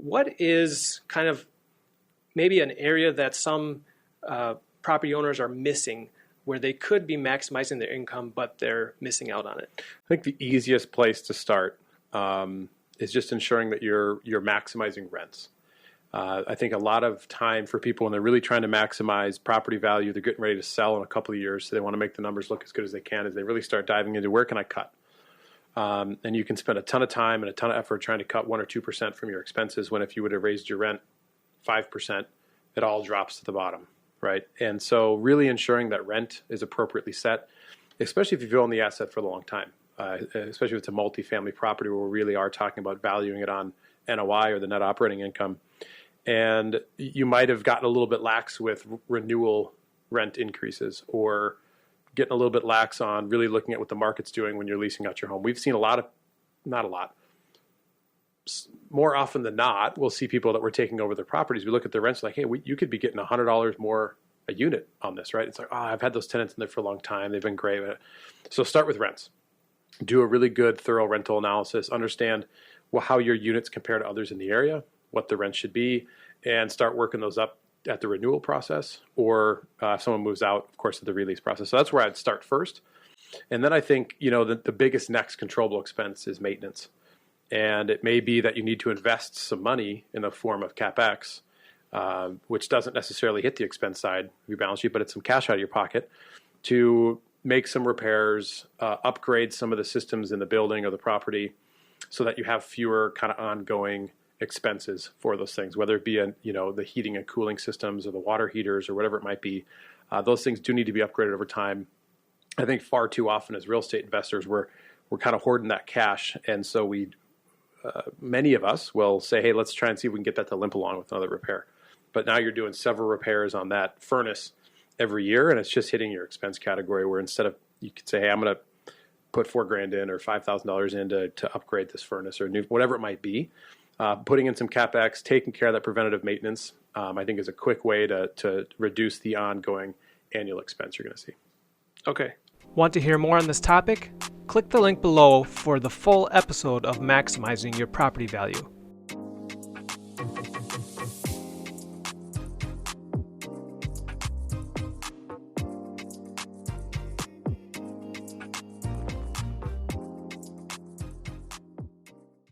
what is kind of maybe an area that some property owners are missing where they could be maximizing their income, but they're missing out on it? I think the easiest place to start is just ensuring that you're maximizing rents. I think a lot of time for people when they're really trying to maximize property value, they're getting ready to sell in a couple of years, so they want to make the numbers look as good as they can, as they really start diving into where can I cut? And you can spend a ton of time and a ton of effort trying to cut 1 or 2% from your expenses, when if you would have raised your rent 5%, it all drops to the bottom, right? And so really ensuring that rent is appropriately set, especially if you've owned the asset for a long time, especially if it's a multifamily property where we really are talking about valuing it on NOI or the net operating income. And you might have gotten a little bit lax with renewal rent increases, or getting a little bit lax on really looking at what the market's doing when you're leasing out your home. We've seen more often than not, we'll see people that we're taking over their properties. We look at their rents like, hey, you could be getting $100 more a unit on this, right? It's like, I've had those tenants in there for a long time. They've been great. So start with rents. Do a really good, thorough rental analysis. Understand how your units compare to others in the area, what the rent should be, and start working those up at the renewal process, or if someone moves out, of course, at the release process. So that's where I'd start first. And then I think, the biggest next controllable expense is maintenance. And it may be that you need to invest some money in the form of CapEx, which doesn't necessarily hit the expense side of your balance sheet, but it's some cash out of your pocket to make some repairs, upgrade some of the systems in the building or the property so that you have fewer kind of ongoing expenses for those things, whether it be the heating and cooling systems or the water heaters or whatever it might be. Those things do need to be upgraded over time. I think far too often as real estate investors, we're kind of hoarding that cash, and so many of us will say, hey, let's try and see if we can get that to limp along with another repair. But now you're doing several repairs on that furnace every year, and it's just hitting your expense category, where instead of, you could say, hey, I'm going to put $4,000 in or $5,000 in to upgrade this furnace or whatever it might be. Putting in some CapEx, taking care of that preventative maintenance, I think is a quick way to reduce the ongoing annual expense you're going to see. Okay. Want to hear more on this topic? Click the link below for the full episode of Maximizing Your Property Value.